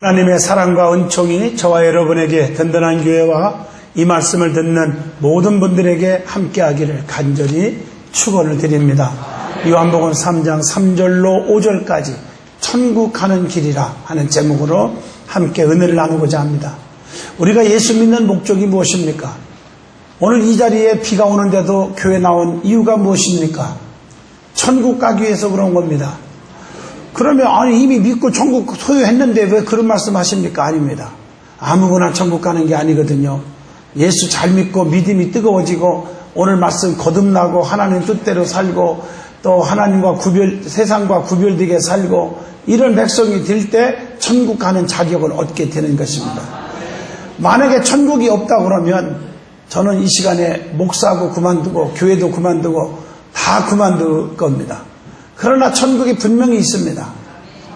하나님의 사랑과 은총이 저와 여러분에게 든든한 교회와 이 말씀을 듣는 모든 분들에게 함께하기를 간절히 축원을 드립니다. 요한복음 3장 3절로 5절까지 천국 가는 길이라 하는 제목으로 함께 은혜를 나누고자 합니다. 우리가 예수 믿는 목적이 무엇입니까? 오늘 이 자리에 비가 오는데도 교회 나온 이유가 무엇입니까? 천국 가기 위해서 그런 겁니다. 그러면 이미 믿고 천국 소유했는데 왜 그런 말씀 하십니까? 아닙니다. 아무거나 천국 가는 게 아니거든요. 예수 잘 믿고 믿음이 뜨거워지고 오늘 말씀 거듭나고 하나님 뜻대로 살고 또 하나님과 세상과 구별되게 살고 이런 백성이 될 때 천국 가는 자격을 얻게 되는 것입니다. 만약에 천국이 없다 그러면 저는 이 시간에 목사하고 그만두고 교회도 그만두고 다 그만둘 겁니다. 그러나 천국이 분명히 있습니다.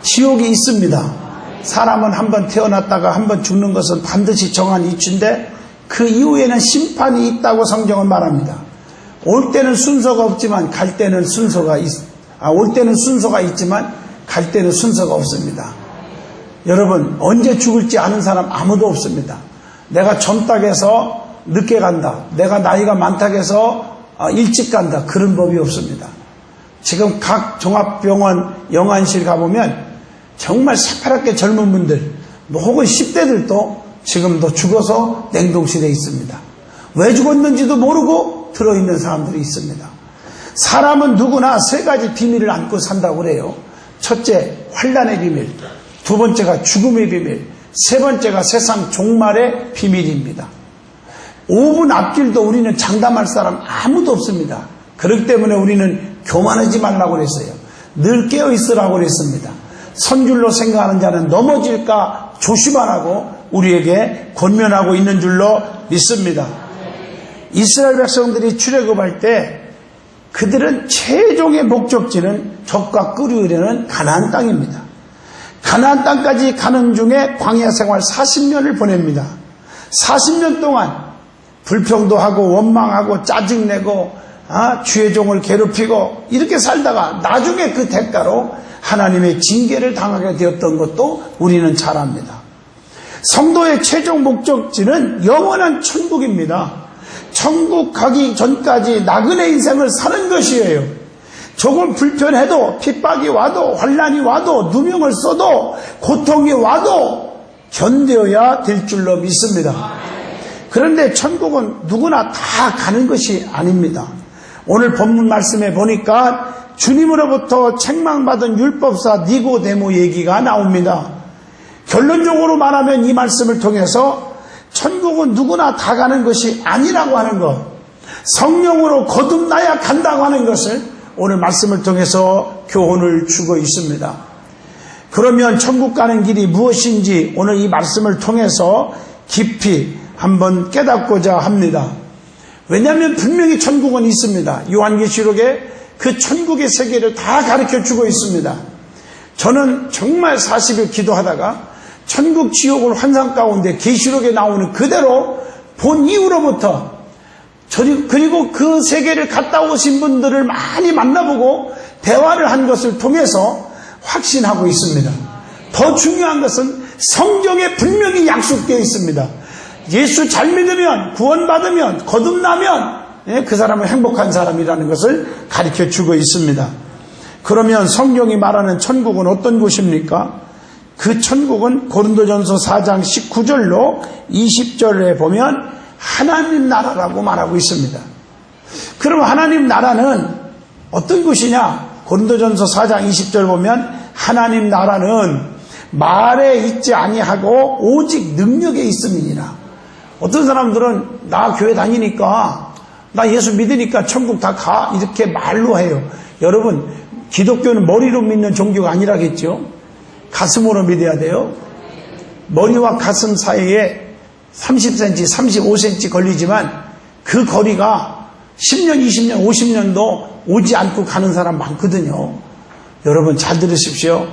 지옥이 있습니다. 사람은 한번 태어났다가 한번 죽는 것은 반드시 정한 이치인데 그 이후에는 심판이 있다고 성경은 말합니다. 올 때는 순서가 없지만 갈 때는 올 때는 순서가 있지만 갈 때는 순서가 없습니다. 여러분, 언제 죽을지 아는 사람 아무도 없습니다. 내가 젊다고 해서 늦게 간다. 내가 나이가 많다고 해서 일찍 간다. 그런 법이 없습니다. 지금 각 종합병원 영안실 가보면 정말 새파랗게 젊은 분들 혹은 10대들도 지금도 죽어서 냉동실에 있습니다. 왜 죽었는지도 모르고 들어있는 사람들이 있습니다. 사람은 누구나 세 가지 비밀을 안고 산다고 그래요. 첫째, 환난의 비밀. 두 번째가 죽음의 비밀. 세 번째가 세상 종말의 비밀입니다. 5분 앞길도 우리는 장담할 사람 아무도 없습니다. 그렇기 때문에 우리는 교만하지 말라고 그랬어요. 늘 깨어있으라고 그랬습니다. 선줄로 생각하는 자는 넘어질까 조심하라고 우리에게 권면하고 있는 줄로 믿습니다. 이스라엘 백성들이 출애굽할 때 그들은 최종의 목적지는 적과 끄르려는 가나안 땅입니다. 가나안 땅까지 가는 중에 광야 생활 40년을 보냅니다. 40년 동안 불평도 하고 원망하고 짜증내고 주의 종을 괴롭히고 이렇게 살다가 나중에 그 대가로 하나님의 징계를 당하게 되었던 것도 우리는 잘 압니다. 성도의 최종 목적지는 영원한 천국입니다. 천국 가기 전까지 나그네 인생을 사는 것이에요. 조금 불편해도 핍박이 와도 환난이 와도 누명을 써도 고통이 와도 견뎌야 될 줄로 믿습니다. 그런데 천국은 누구나 다 가는 것이 아닙니다. 오늘 본문 말씀에 보니까 주님으로부터 책망받은 율법사 니고데모 얘기가 나옵니다. 결론적으로 말하면 이 말씀을 통해서 천국은 누구나 다 가는 것이 아니라고 하는 것, 성령으로 거듭나야 간다고 하는 것을 오늘 말씀을 통해서 교훈을 주고 있습니다. 그러면 천국 가는 길이 무엇인지 오늘 이 말씀을 통해서 깊이 한번 깨닫고자 합니다. 왜냐하면 분명히 천국은 있습니다. 요한계시록에 그 천국의 세계를 다 가르쳐 주고 있습니다. 저는 정말 40일 기도하다가 천국 지옥을 환상 가운데 계시록에 나오는 그대로 본 이후로부터 그리고 그 세계를 갔다 오신 분들을 많이 만나보고 대화를 한 것을 통해서 확신하고 있습니다. 더 중요한 것은 성경에 분명히 약속되어 있습니다. 예수 잘 믿으면 구원받으면 거듭나면 그 사람은 행복한 사람이라는 것을 가르쳐 주고 있습니다. 그러면 성경이 말하는 천국은 어떤 곳입니까? 그 천국은 고린도전서 4장 19절로 20절에 보면 하나님 나라라고 말하고 있습니다. 그럼 하나님 나라는 어떤 곳이냐? 고린도전서 4장 20절 보면 하나님 나라는 말에 있지 아니하고 오직 능력에 있음이니라. 어떤 사람들은 나 교회 다니니까 나 예수 믿으니까 천국 다 가 이렇게 말로 해요. 여러분, 기독교는 머리로 믿는 종교가 아니라겠죠. 가슴으로 믿어야 돼요. 머리와 가슴 사이에 30cm, 35cm 걸리지만 그 거리가 10년, 20년, 50년도 오지 않고 가는 사람 많거든요. 여러분 잘 들으십시오.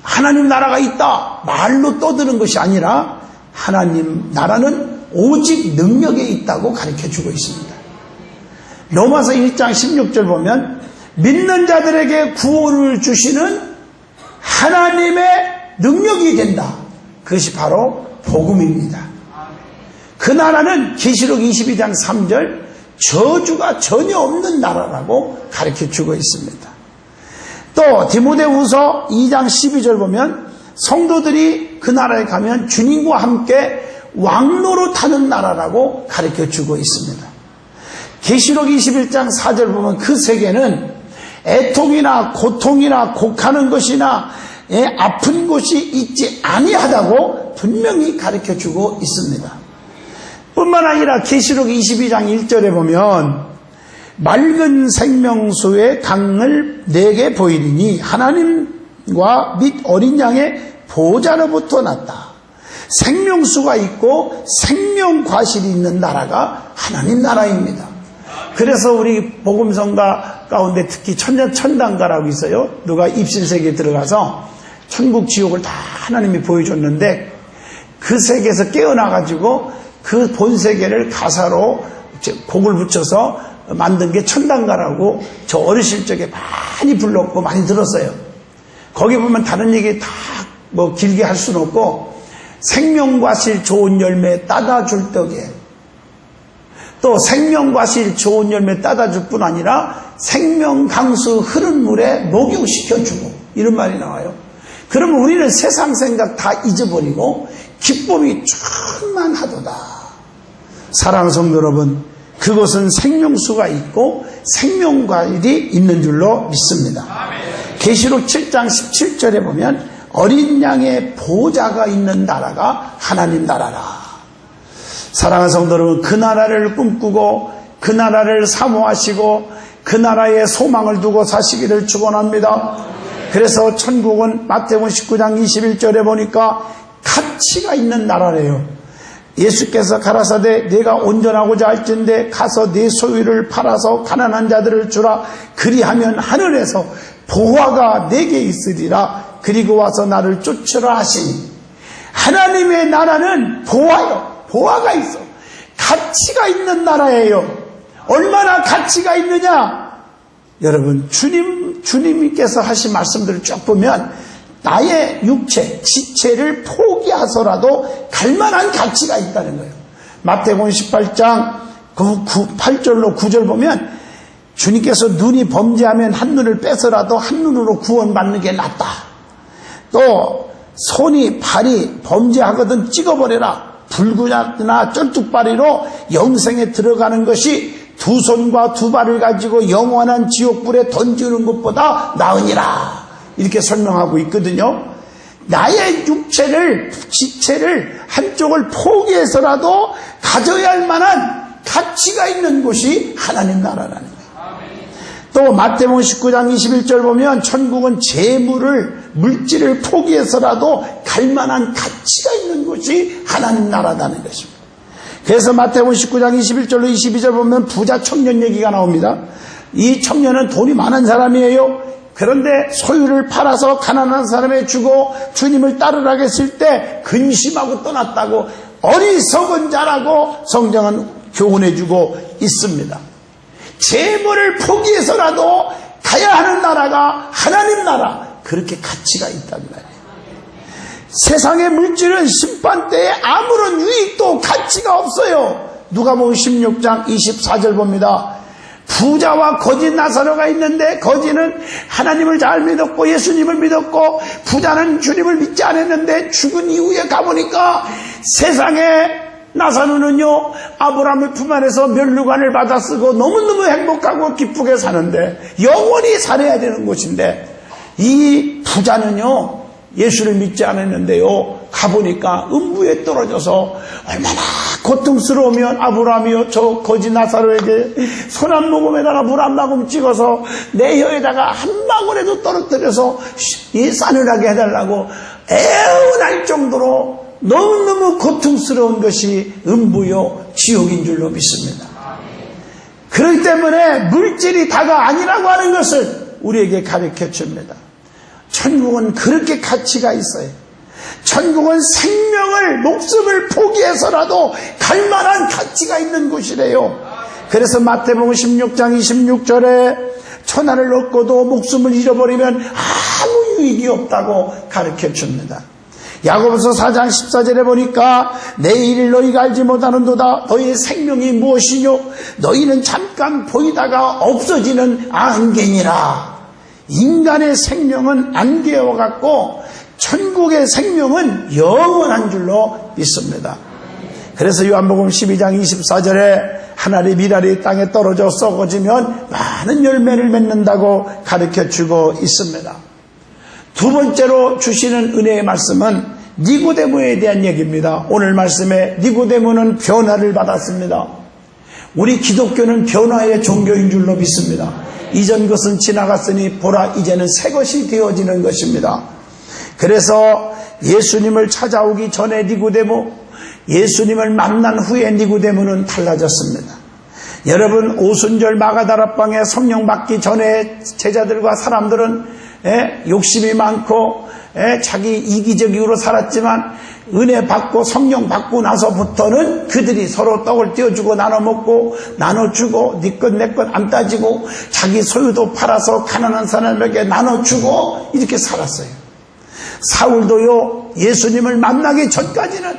하나님 나라가 있다 말로 떠드는 것이 아니라 하나님 나라는 오직 능력에 있다고 가르쳐주고 있습니다. 로마서 1장 16절 보면 믿는 자들에게 구원을 주시는 하나님의 능력이 된다. 그것이 바로 복음입니다. 그 나라는 계시록 22장 3절 저주가 전혀 없는 나라라고 가르쳐주고 있습니다. 또 디모데후서 2장 12절 보면 성도들이 그 나라에 가면 주님과 함께 왕노로 타는 나라라고 가르쳐주고 있습니다. 계시록 21장 4절 보면 그 세계는 애통이나 고통이나 곡하는 것이나 아픈 곳이 있지 아니하다고 분명히 가르쳐주고 있습니다. 뿐만 아니라 계시록 22장 1절에 보면 맑은 생명수의 강을 내게 보이리니 하나님과 및 어린 양의 보좌로부터 났다. 생명수가 있고 생명과실이 있는 나라가 하나님 나라입니다. 그래서 우리 복음성가 가운데 특히 천당가라고 있어요. 누가 입신세계에 들어가서 천국 지옥을 다 하나님이 보여줬는데 그 세계에서 깨어나가지고 그 본세계를 가사로 곡을 붙여서 만든 게 천당가라고 저 어르실 적에 많이 불렀고 많이 들었어요. 거기 보면 다른 얘기 다 뭐 길게 할 수는 없고 생명과실 좋은 열매 따다줄 떡에 또 생명과실 좋은 열매 따다줄 뿐 아니라 생명강수 흐른 물에 목욕시켜주고 이런 말이 나와요. 그러면 우리는 세상 생각 다 잊어버리고 기쁨이 충만하도다. 사랑하는 성도 여러분, 그곳은 생명수가 있고 생명과일이 있는 줄로 믿습니다. 계시록 7장 17절에 보면 어린 양의 보좌가 있는 나라가 하나님 나라라. 사랑하는 성도 여러분, 그 나라를 꿈꾸고 그 나라를 사모하시고 그 나라에 소망을 두고 사시기를 축원합니다. 그래서 천국은 마태복음 19장 21절에 보니까 가치가 있는 나라래요. 예수께서 가라사대 내가 온전하고자 할진대 가서 네 소유를 팔아서 가난한 자들을 주라. 그리하면 하늘에서 보화가 내게 있으리라. 그리고 와서 나를 쫓으라 하시니 하나님의 나라는 보화요. 보화가 있어. 가치가 있는 나라예요. 얼마나 가치가 있느냐? 여러분, 주님께서 하신 말씀들을 쭉 보면 나의 육체, 지체를 포기하서라도 갈만한 가치가 있다는 거예요. 마태복음 18장 8절로 9절 보면 주님께서 눈이 범죄하면 한 눈을 빼서라도 한 눈으로 구원받는 게 낫다. 또 손이 발이 범죄하거든 찍어버려라. 불구나 쩔뚝발이로 영생에 들어가는 것이 두 손과 두 발을 가지고 영원한 지옥불에 던지는 것보다 나으니라. 이렇게 설명하고 있거든요. 나의 육체를, 지체를 한쪽을 포기해서라도 가져야 할 만한 가치가 있는 곳이 하나님 나라라는 거예요. 또 마태복음 19장 21절 보면 천국은 재물을, 물질을 포기해서라도 갈 만한 가치가 있는 곳이 하나님 나라라는 것입니다. 그래서 마태복음 19장 21절로 22절 보면 부자 청년 얘기가 나옵니다. 이 청년은 돈이 많은 사람이에요. 그런데 소유를 팔아서 가난한 사람에 주고 주님을 따르라고 했을 때 근심하고 떠났다고 어리석은 자라고 성경은 교훈해주고 있습니다. 재물을 포기해서라도 가야 하는 나라가 하나님 나라, 그렇게 가치가 있단 말이에요. 세상의 물질은 심판 때에 아무런 유익도 가치가 없어요. 누가복음 16장 24절 봅니다. 부자와 거지 나사로가 있는데 거지는 하나님을 잘 믿었고 예수님을 믿었고 부자는 주님을 믿지 않았는데 죽은 이후에 가보니까 세상에 나사로는요 아브라함의 품 안에서 면류관을 받아 쓰고 너무너무 행복하고 기쁘게 사는데 영원히 살아야 되는 곳인데 이 부자는요 예수를 믿지 않았는데요 가보니까 음부에 떨어져서 얼마나 고통스러우면 아브라함이요 저 거지 나사로에게 손 한 모금에다가 물 한 모금 찍어서 내 혀에다가 한 방울에도 떨어뜨려서 싸늘하게 해달라고 애원할 정도로 너무너무 고통스러운 것이 음부요 지옥인 줄로 믿습니다. 그렇기 때문에 물질이 다가 아니라고 하는 것을 우리에게 가르쳐 줍니다. 천국은 그렇게 가치가 있어요. 천국은 생명을, 목숨을 포기해서라도 갈 만한 가치가 있는 곳이래요. 그래서 마태복음 16장 26절에 천하를 얻고도 목숨을 잃어버리면 아무 유익이 없다고 가르쳐 줍니다. 야고보서 4장 14절에 보니까 내일 너희가 알지 못하는도다. 너희의 생명이 무엇이뇨? 너희는 잠깐 보이다가 없어지는 안개니라. 인간의 생명은 안개와 같고 천국의 생명은 영원한 줄로 믿습니다. 그래서 요한복음 12장 24절에 하늘의 미랄이 땅에 떨어져 썩어지면 많은 열매를 맺는다고 가르쳐주고 있습니다. 두 번째로 주시는 은혜의 말씀은 니고데모에 대한 얘기입니다. 오늘 말씀에 니고데모는 변화를 받았습니다. 우리 기독교는 변화의 종교인 줄로 믿습니다. 이전 것은 지나갔으니 보라 이제는 새 것이 되어지는 것입니다. 그래서 예수님을 찾아오기 전에 니고데모, 예수님을 만난 후에 니고데모는 달라졌습니다. 여러분, 오순절 마가다락방에 성령 받기 전에 제자들과 사람들은 욕심이 많고 자기 이기적으로 살았지만 은혜 받고 성령 받고 나서부터는 그들이 서로 떡을 떼어주고 나눠 먹고 나눠주고 네 것 내 것 안 따지고 자기 소유도 팔아서 가난한 사람에게 나눠주고 이렇게 살았어요. 사울도요, 예수님을 만나기 전까지는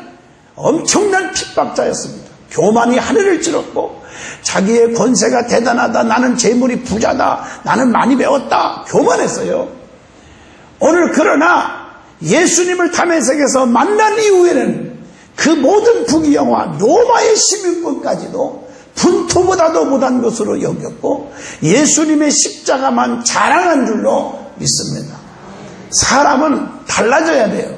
엄청난 핍박자였습니다. 교만이 하늘을 찌렀고 자기의 권세가 대단하다, 나는 재물이 부자다, 나는 많이 배웠다, 교만했어요. 오늘 그러나 예수님을 다메섹에서 만난 이후에는 그 모든 부귀영화 로마의 시민권까지도 분토보다도 못한 것으로 여겼고 예수님의 십자가만 자랑한 줄로 믿습니다. 사람은 달라져야 돼요.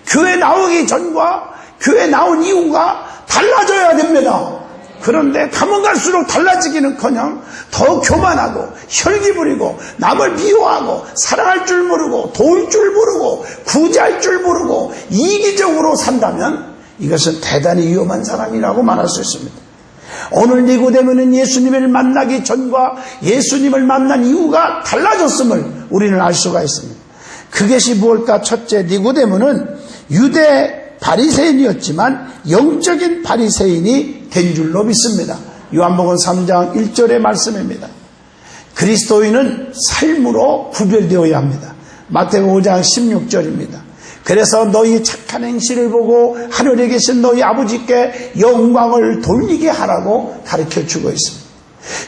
교회 나오기 전과 교회 나온 이후가 달라져야 됩니다. 그런데 가면 갈수록 달라지기는커녕 더 교만하고 혈기 부리고 남을 미워하고 사랑할 줄 모르고 도울 줄 모르고 구제할 줄 모르고 이기적으로 산다면 이것은 대단히 위험한 사람이라고 말할 수 있습니다. 오늘 니고데모는 예수님을 만나기 전과 예수님을 만난 이후가 달라졌음을 우리는 알 수가 있습니다. 그것이 무엇일까? 첫째, 니고데모는 유대 바리새인이었지만 영적인 바리새인이 된 줄로 믿습니다. 요한복음 3장 1절의 말씀입니다. 그리스도인은 삶으로 구별되어야 합니다. 마태복음 5장 16절입니다. 그래서 너희 착한 행실을 보고 하늘에 계신 너희 아버지께 영광을 돌리게 하라고 가르쳐주고 있습니다.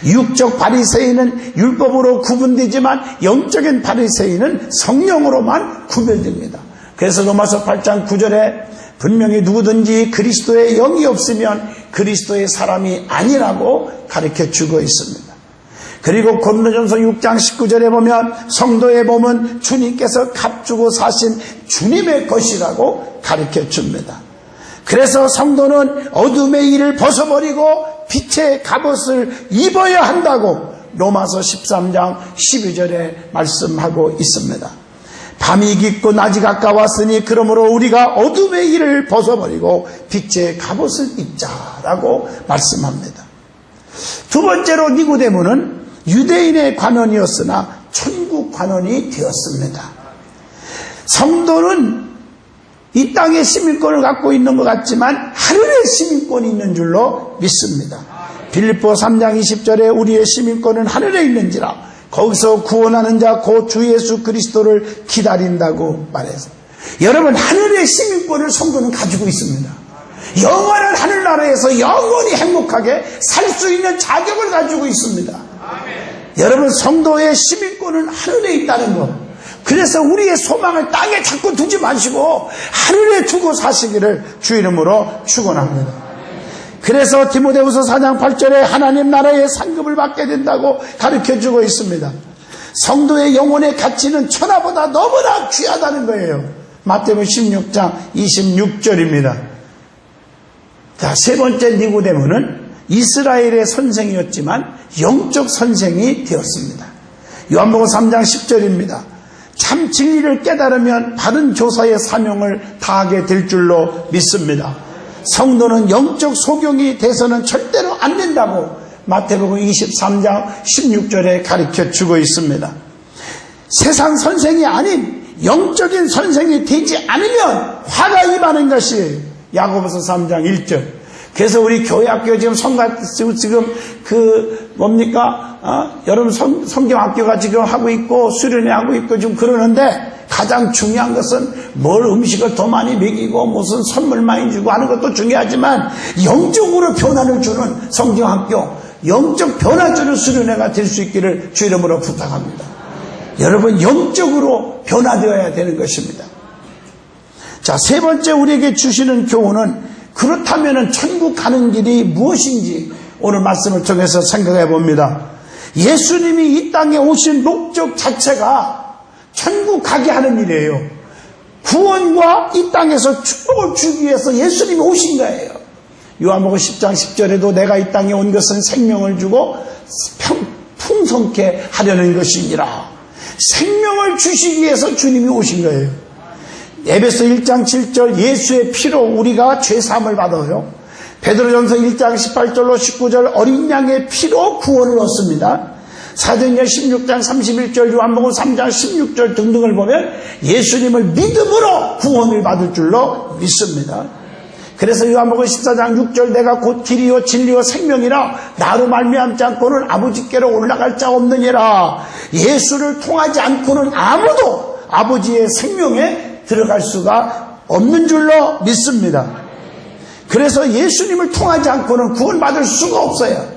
육적 바리새인은 율법으로 구분되지만 영적인 바리새인은 성령으로만 구별됩니다. 그래서 로마서 8장 9절에 분명히 누구든지 그리스도의 영이 없으면 그리스도의 사람이 아니라고 가르쳐주고 있습니다. 그리고 고린도전서 6장 19절에 보면 성도의 몸은 주님께서 값주고 사신 주님의 것이라고 가르쳐줍니다. 그래서 성도는 어둠의 일을 벗어버리고 빛의 갑옷을 입어야 한다고 로마서 13장 12절에 말씀하고 있습니다. 밤이 깊고 낮이 가까웠으니 그러므로 우리가 어둠의 일을 벗어버리고 빛의 갑옷을 입자라고 말씀합니다. 두 번째로 니고데모는 유대인의 관원이었으나 천국 관원이 되었습니다. 성도는 이 땅의 시민권을 갖고 있는 것 같지만 하늘의 시민권이 있는 줄로 믿습니다. 빌립보 3장 20절에 우리의 시민권은 하늘에 있는지라 거기서 구원하는 자 곧 주 예수 그리스도를 기다린다고 말해서 여러분 하늘의 시민권을 성도는 가지고 있습니다. 영원한 하늘나라에서 영원히 행복하게 살 수 있는 자격을 가지고 있습니다. 여러분 성도의 시민권은 하늘에 있다는 것. 그래서 우리의 소망을 땅에 자꾸 두지 마시고 하늘에 두고 사시기를 주 이름으로 축원합니다. 그래서 디모데후서 4장 8절에 하나님 나라의 상급을 받게 된다고 가르쳐주고 있습니다. 성도의 영혼의 가치는 천하보다 너무나 귀하다는 거예요. 마태복음 16장 26절입니다. 자, 세 번째 니고데모는 이스라엘의 선생이었지만 영적 선생이 되었습니다. 요한복음 3장 10절입니다. 참 진리를 깨달으면 바른 조사의 사명을 다하게 될 줄로 믿습니다. 성도는 영적 소경이 돼서는 절대로 안 된다고 마태복음 23장 16절에 가르쳐주고 있습니다. 세상 선생이 아닌 영적인 선생이 되지 않으면 화가 임하는 것이 야고보서 3장 1절. 그래서 우리 교회학교 지금 지금 여러분 성경학교가 지금 하고 있고 수련회 하고 있고 좀 그러는데 가장 중요한 것은 뭘 음식을 더 많이 먹이고 무슨 선물 많이 주고 하는 것도 중요하지만 영적으로 변화를 주는 성경학교, 영적 변화 주는 수련회가 될 수 있기를 주 이름으로 부탁합니다. 여러분, 영적으로 변화되어야 되는 것입니다. 자, 세 번째 우리에게 주시는 교훈은, 그렇다면 천국 가는 길이 무엇인지 오늘 말씀을 통해서 생각해 봅니다. 예수님이 이 땅에 오신 목적 자체가 천국 가게 하는 일이에요. 구원과 이 땅에서 축복을 주기 위해서 예수님이 오신 거예요. 요한복음 10장 10절에도 내가 이 땅에 온 것은 생명을 주고 풍성케 하려는 것이니라. 생명을 주시기 위해서 주님이 오신 거예요. 에베소 1장 7절 예수의 피로 우리가 죄사함을 받아요. 베드로전서 1장 18절로 19절 어린 양의 피로 구원을 얻습니다. 사도행전 16장 31절 요한복음 3장 16절 등등을 보면 예수님을 믿음으로 구원을 받을 줄로 믿습니다. 그래서 요한복음 14장 6절 내가 곧 길이요 진리요 생명이라 나로 말미암지 않고는 아버지께로 올라갈 자 없느니라. 예수를 통하지 않고는 아무도 아버지의 생명에 들어갈 수가 없는 줄로 믿습니다. 그래서 예수님을 통하지 않고는 구원받을 수가 없어요.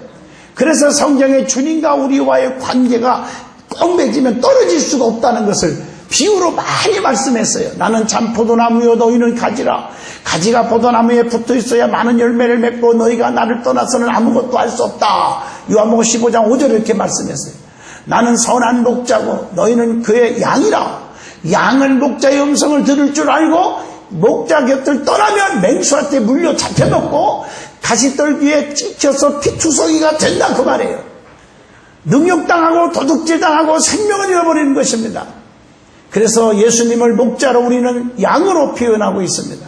그래서 성경에 주님과 우리와의 관계가 꼭 맺으면 떨어질 수가 없다는 것을 비유로 많이 말씀했어요. 나는 참 포도나무요 너희는 가지라. 가지가 포도나무에 붙어 있어야 많은 열매를 맺고 너희가 나를 떠나서는 아무것도 할 수 없다. 요한복음 15장 5절에 이렇게 말씀했어요. 나는 선한 목자고 너희는 그의 양이라. 양은 목자의 음성을 들을 줄 알고 목자 곁을 떠나면 맹수한테 물려 잡혀먹고 가시떨기에 찍혀서 피투성이가 된다 그 말이에요. 능욕당하고 도둑질당하고 생명을 잃어버리는 것입니다. 그래서 예수님을 목자로 우리는 양으로 표현하고 있습니다.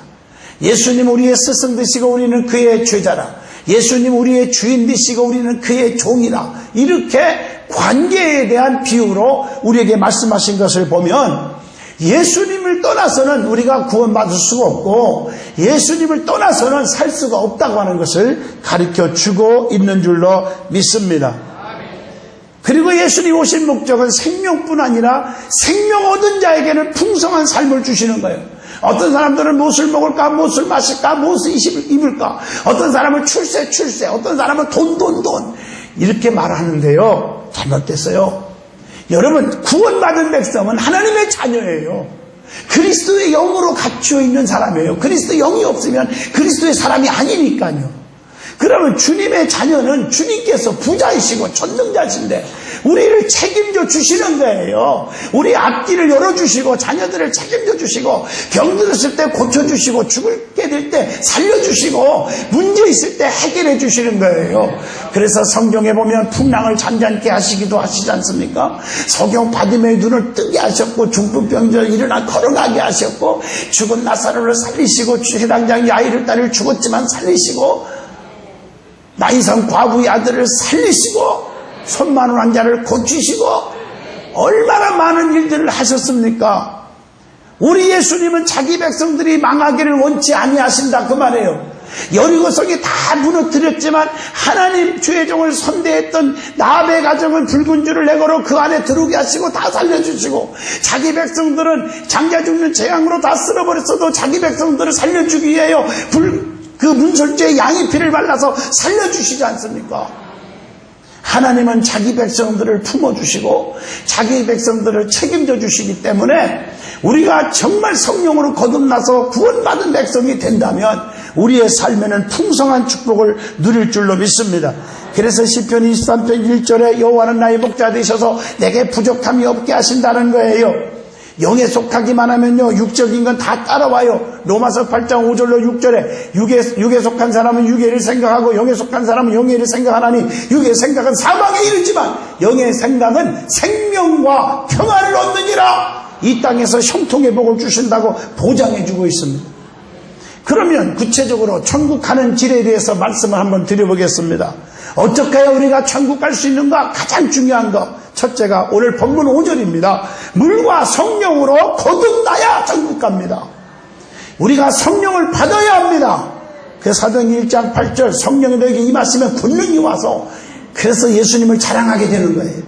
예수님 우리의 스승 되시고 우리는 그의 제자라. 예수님 우리의 주인 되시고 우리는 그의 종이라. 이렇게 관계에 대한 비유로 우리에게 말씀하신 것을 보면 예수님을 떠나서는 우리가 구원받을 수가 없고 예수님을 떠나서는 살 수가 없다고 하는 것을 가르쳐주고 있는 줄로 믿습니다. 그리고 예수님 오신 목적은 생명뿐 아니라 생명 얻은 자에게는 풍성한 삶을 주시는 거예요. 어떤 사람들은 무엇을 먹을까, 무엇을 마실까, 무엇을 입을까, 어떤 사람은 출세, 어떤 사람은 돈 이렇게 말하는데요. 잘못됐어요. 여러분, 구원받은 백성은 하나님의 자녀예요. 그리스도의 영으로 갖추어 있는 사람이에요. 그리스도의 영이 없으면 그리스도의 사람이 아니니까요. 그러면 주님의 자녀는 주님께서 부자이시고 전능자신데 우리를 책임져 주시는 거예요. 우리 앞길을 열어주시고 자녀들을 책임져 주시고 병들었을 때 고쳐주시고 죽게 될 때 살려주시고 문제 있을 때 해결해 주시는 거예요. 그래서 성경에 보면 풍랑을 잠잠케 하시기도 하시지 않습니까? 석영 바디메의 눈을 뜨게 하셨고 중풍병자를 일어나 걸어가게 하셨고 죽은 나사로를 살리시고 해당장 야이를 딸을 죽었지만 살리시고 나이성 과부의 아들을 살리시고 손만한 환자를 고치시고 얼마나 많은 일들을 하셨습니까? 우리 예수님은 자기 백성들이 망하기를 원치 아니하신다 그 말이에요. 여리고성이 다 무너뜨렸지만 하나님 주의 종을 선대했던 나합의 가정은 붉은 줄을 내걸어 그 안에 들어오게 하시고 다 살려주시고 자기 백성들은 장자 죽는 재앙으로 다 쓸어버렸어도 자기 백성들을 살려주기 위하여 그 문설주에 양의 피를 발라서 살려주시지 않습니까? 하나님은 자기 백성들을 품어주시고 자기 백성들을 책임져 주시기 때문에 우리가 정말 성령으로 거듭나서 구원받은 백성이 된다면 우리의 삶에는 풍성한 축복을 누릴 줄로 믿습니다. 그래서 시편 23편 1절에 여호와는 나의 목자 되셔서 내게 부족함이 없게 하신다는 거예요. 영에 속하기만 하면요 육적인 건 다 따라와요. 로마서 8장 5절로 6절에 육에 속한 사람은 육의 생각하고 영에 속한 사람은 영의 일을 생각하나니 육의 생각은 사망에 이르지만 영의 생각은 생명과 평안을 얻느니라. 이 땅에서 형통의 복을 주신다고 보장해 주고 있습니다. 그러면 구체적으로 천국 가는 길에 대해서 말씀을 한번 드려보겠습니다. 어떻게 해야 우리가 천국 갈 수 있는가? 가장 중요한 것 첫째가 오늘 본문 5절입니다. 물과 성령으로 거듭나야 천국 갑니다. 우리가 성령을 받아야 합니다. 그 사도행전 1장 8절 성령이 너에게 임하시면 권능이 와서 그래서 예수님을 자랑하게 되는 거예요.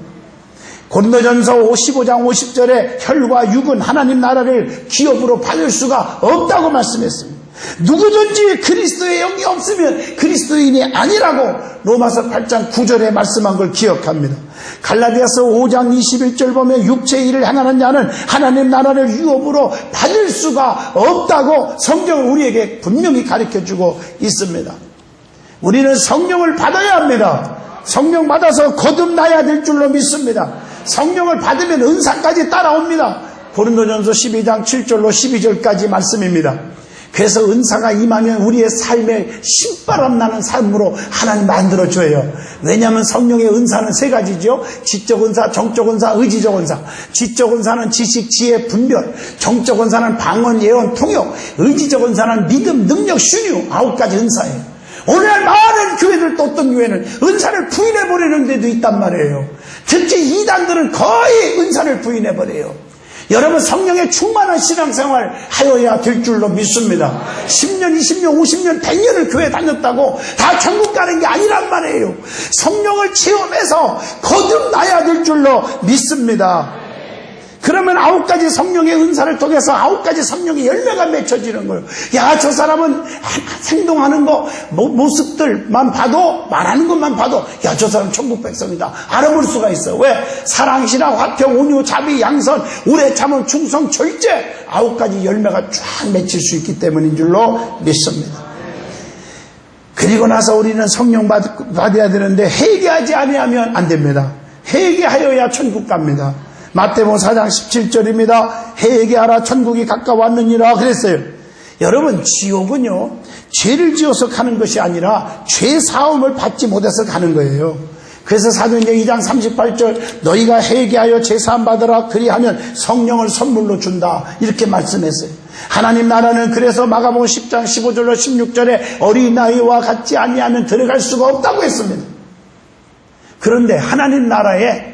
고린도전서 15장 50절에 혈과 육은 하나님 나라를 기업으로 받을 수가 없다고 말씀했습니다. 누구든지 그리스도의 영이 없으면 그리스도인이 아니라고 로마서 8장 9절에 말씀한 걸 기억합니다. 갈라디아서 5장 21절 보면 육체의 일을 행하는 자는 하나님 나라를 유업으로 받을 수가 없다고 성경은 우리에게 분명히 가르쳐주고 있습니다. 우리는 성령을 받아야 합니다. 성령 받아서 거듭나야 될 줄로 믿습니다. 성령을 받으면 은사까지 따라옵니다. 고린도전서 12장 7절로 12절까지 말씀입니다. 그래서 은사가 임하면 우리의 삶에 신바람 나는 삶으로 하나님 만들어줘요. 왜냐하면 성령의 은사는 세 가지죠. 지적 은사, 정적 은사, 의지적 은사. 지적 은사는 지식, 지혜, 분별. 정적 은사는 방언, 예언, 통역. 의지적 은사는 믿음, 능력, 순유. 9가지 은사예요. 오늘날 많은 교회들 또 어떤 교회는 은사를 부인해버리는 데도 있단 말이에요. 특히 이단들은 거의 은사를 부인해버려요. 여러분 성령의 충만한 신앙생활 하여야 될 줄로 믿습니다. 10년, 20년, 50년, 100년을 교회 다녔다고 다 천국 가는 게 아니란 말이에요. 성령을 체험해서 거듭나야 될 줄로 믿습니다. 그러면 9가지 성령의 은사를 통해서 9가지 성령의 열매가 맺혀지는 거예요. 야, 저 사람은 행동하는 거, 모습들만 봐도, 말하는 것만 봐도, 야, 저 사람 천국 백성이다. 알아볼 수가 있어요. 왜? 사랑, 신앙, 화평, 온유, 자비, 양선, 오래 참음, 충성, 절제. 9가지 열매가 쫙 맺힐 수 있기 때문인 줄로 믿습니다. 그리고 나서 우리는 성령 받아야 되는데, 회개하지 아니하면 안 됩니다. 회개하여야 천국 갑니다. 마태복음 4장 17절입니다. 회개하라 천국이 가까웠느니라 그랬어요. 여러분 지옥은요 죄를 지어서 가는 것이 아니라 죄 사함을 받지 못해서 가는 거예요. 그래서 사도행전 2장 38절 너희가 회개하여 죄 사함 받으라 그리하면 성령을 선물로 준다 이렇게 말씀했어요. 하나님 나라는 그래서 마가복음 10장 15절로 16절에 어린아이와 같지 아니하면 들어갈 수가 없다고 했습니다. 그런데 하나님 나라에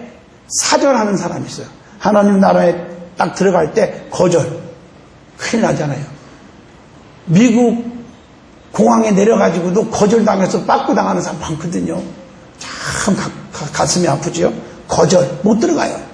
사절하는 사람이 있어요. 하나님 나라에 딱 들어갈 때 거절. 큰일 나잖아요. 미국 공항에 내려가지고도 거절당해서 빠꾸당하는 사람 많거든요. 참 가슴이 아프죠. 거절. 못 들어가요.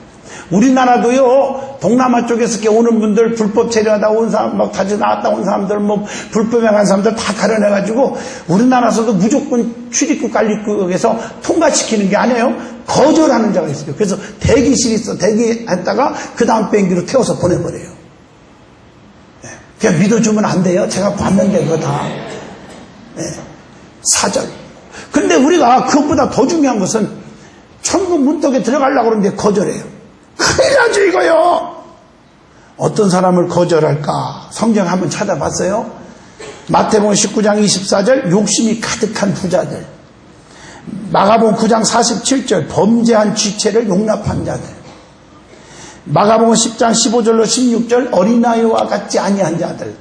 우리나라도요, 동남아 쪽에서 이렇게 오는 분들, 불법 체류하다 온 사람, 막 다시 나왔다 온 사람들, 뭐, 불법에 간 사람들 다 가려내가지고, 우리나라에서도 무조건 출입국 관리국에서 통과시키는 게 아니에요. 거절하는 자가 있어요. 그래서 대기실이 있어. 대기했다가 그 다음 비행기로 태워서 보내버려요. 네. 그냥 믿어주면 안 돼요. 제가 봤는데 그거 다. 네. 사절. 근데 우리가 그것보다 더 중요한 것은 천국 문턱에 들어가려고 그러는데 거절해요. 큰일 나죠 이거요. 어떤 사람을 거절할까? 성경 한번 찾아봤어요. 마태복음 19장 24절 욕심이 가득한 부자들, 마가복음 9장 47절 범죄한 쥐체를 용납한 자들, 마가복음 10장 15절로 16절 어린아이와 같지 아니한 자들,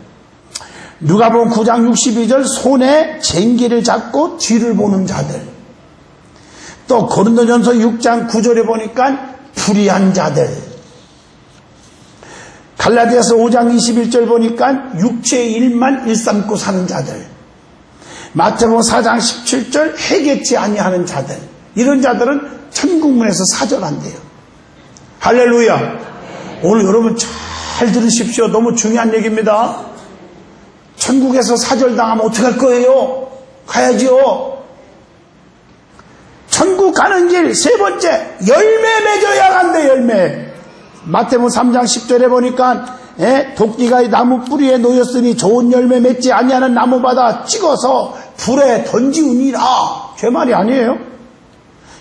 누가복음 9장 62절 손에 쟁기를 잡고 뒤를 보는 자들, 또 고린도전서 6장 9절에 보니까 불의한 자들, 갈라디아서 5장 21절 보니까 육체의 일만 일삼고 사는 자들, 마태복음 4장 17절 회개치 아니하는 자들, 이런 자들은 천국문에서 사절한대요. 할렐루야. 오늘 여러분 잘 들으십시오. 너무 중요한 얘기입니다. 천국에서 사절당하면 어떡할 거예요? 가야지요. 천국 가는 길 세 번째, 열매 맺어야 한대. 열매. 마태복음 3장 10절에 보니까 도끼가 나무 뿌리에 놓였으니 좋은 열매 맺지 아니하는 나무마다 찍어서 불에 던지우니라. 제 말이 아니에요.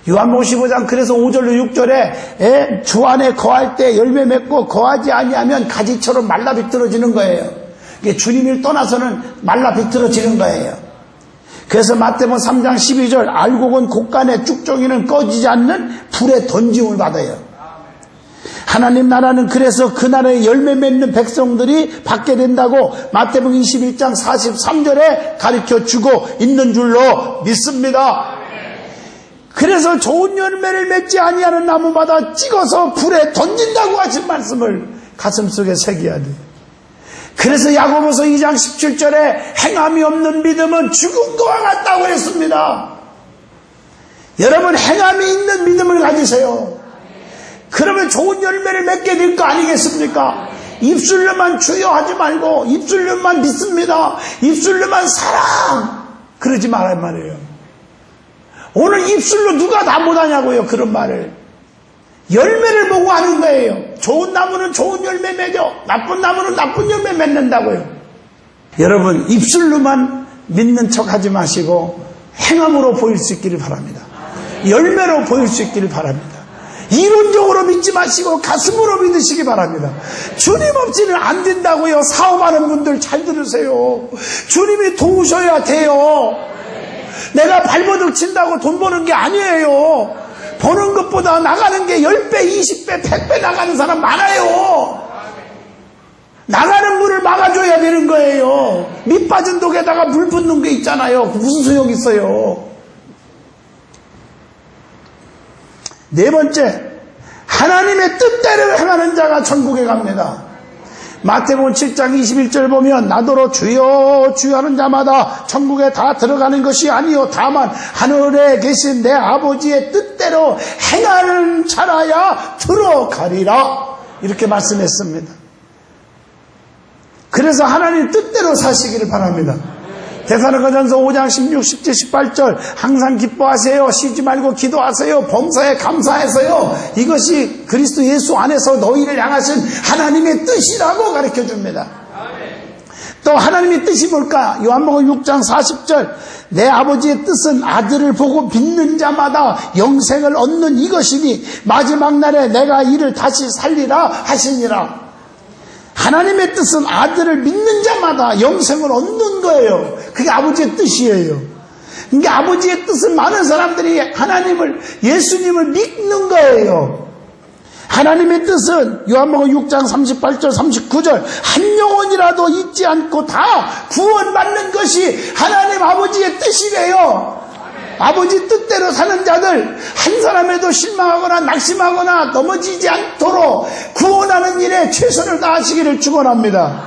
요한복음 15장 그래서 5절로 6절에 주 안에 거할 때 열매 맺고 거하지 아니하면 가지처럼 말라 비틀어지는 거예요. 이게 주님을 떠나서는 말라 비틀어지는 거예요. 그래서 마태복음 3장 12절 알곡은 곡간에 쭉정이는 꺼지지 않는 불에 던짐을 받아요. 하나님 나라는 그래서 그 나라에 열매 맺는 백성들이 받게 된다고 마태복음 21장 43절에 가르쳐주고 있는 줄로 믿습니다. 그래서 좋은 열매를 맺지 아니하는 나무마다 찍어서 불에 던진다고 하신 말씀을 가슴속에 새겨야 돼요. 그래서 야고보서 2장 17절에 행함이 없는 믿음은 죽은 것과 같다고 했습니다. 여러분 행함이 있는 믿음을 가지세요. 그러면 좋은 열매를 맺게 될 거 아니겠습니까? 입술로만 주여 하지 말고 입술로만 믿습니다, 입술로만 사랑 그러지 말란 말이에요. 오늘 입술로 누가 다 못하냐고요. 그런 말을. 열매를 보고 하는 거예요. 좋은 나무는 좋은 열매 맺어, 나쁜 나무는 나쁜 열매 맺는다고요. 여러분, 입술로만 믿는 척 하지 마시고 행함으로 보일 수 있기를 바랍니다. 열매로 보일 수 있기를 바랍니다. 이론적으로 믿지 마시고 가슴으로 믿으시기 바랍니다. 주님 없이는 안 된다고요. 사업하는 분들 잘 들으세요. 주님이 도우셔야 돼요. 내가 발버둥 친다고 돈 버는 게 아니에요. 버는 것보다 나가는 게 10배, 20배, 100배 나가는 사람 많아요. 나가는 물을 막아줘야 되는 거예요. 밑 빠진 독에다가 물 붓는 게 있잖아요. 무슨 소용이 있어요. 네 번째, 하나님의 뜻대로 행하는 자가 천국에 갑니다. 마태복음 7장 21절 보면 나더러 주여 주여 하는 자마다 천국에 다 들어가는 것이 아니요 다만 하늘에 계신 내 아버지의 뜻대로 행하는 자라야 들어가리라, 이렇게 말씀했습니다. 그래서 하나님 뜻대로 사시기를 바랍니다. 데살로니가전서 5장 16, 17, 18절 항상 기뻐하세요. 쉬지 말고 기도하세요. 범사에 감사해서요. 이것이 그리스도 예수 안에서 너희를 향하신 하나님의 뜻이라고 가르쳐줍니다. 또 하나님의 뜻이 뭘까? 요한복음 6장 40절 내 아버지의 뜻은 아들을 보고 믿는 자마다 영생을 얻는 이것이니 마지막 날에 내가 이를 다시 살리라 하시니라. 하나님의 뜻은 아들을 믿는 자마다 영생을 얻는 거예요. 그게 아버지의 뜻이에요. 그러니까 아버지의 뜻은 많은 사람들이 하나님을, 예수님을 믿는 거예요. 하나님의 뜻은 요한복음 6장 38절 39절 한 영혼이라도 잊지 않고 다 구원받는 것이 하나님 아버지의 뜻이래요. 아버지 뜻대로 사는 자들, 한 사람에도 실망하거나 낙심하거나 넘어지지 않도록 구원하는 일에 최선을 다하시기를 축원합니다.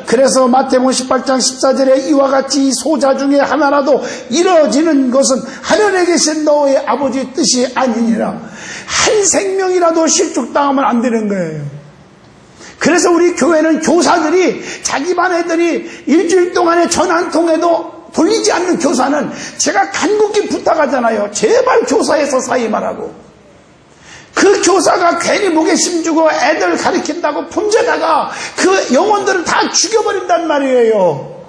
그래서 마태복음 18장 14절에 이와 같이 이 소자 중에 하나라도 이루어지는 것은 하늘에 계신 너의 아버지의 뜻이 아니니라. 한 생명이라도 실족당하면 안 되는 거예요. 그래서 우리 교회는 교사들이 자기 반 애들이 일주일 동안에 전 한 통에도 돌리지 않는 교사는 제가 간곡히 부탁하잖아요. 제발 교사에서 사임하라고. 그 교사가 괜히 목에 심주고 애들 가르친다고 품제다가 그 영혼들을 다 죽여버린단 말이에요.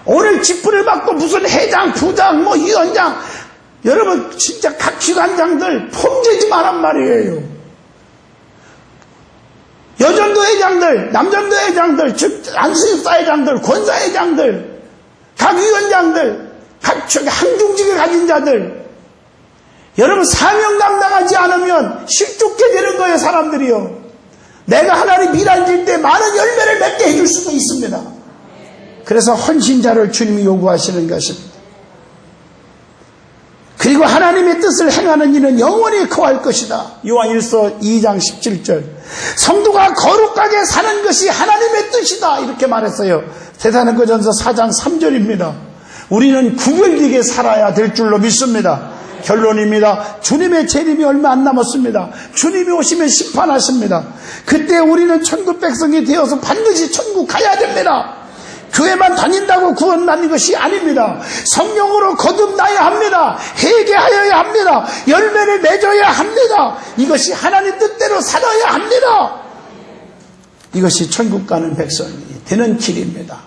오늘 직분을 받고 무슨 회장, 부장, 위원장, 여러분 진짜 각 기관장들 폼재지 말란 말이에요. 여전도 회장들, 남전도 회장들, 즉 안수집사 회장들, 권사 회장들, 각 위원장들, 각 항중직을 가진 자들, 여러분 사명 감당하지 않으면 실족게 되는 거예요. 사람들이요. 내가 하나님 일하실 때 많은 열매를 맺게 해줄 수도 있습니다. 그래서 헌신자를 주님이 요구하시는 것입니다. 그리고 하나님의 뜻을 행하는 이는 영원히 거할 것이다. 요한일서 2장 17절 성도가 거룩하게 사는 것이 하나님의 뜻이다, 이렇게 말했어요. 데살로니가전서 4장 3절입니다. 우리는 구별되게 살아야 될 줄로 믿습니다. 결론입니다. 주님의 재림이 얼마 안 남았습니다. 주님이 오시면 심판하십니다. 그때 우리는 천국 백성이 되어서 반드시 천국 가야 됩니다. 교회만 다닌다고 구원 받는 것이 아닙니다. 성령으로 거듭나야 합니다. 회개하여야 합니다. 열매를 맺어야 합니다. 이것이 하나님 뜻대로 살아야 합니다. 이것이 천국 가는 백성이 되는 길입니다.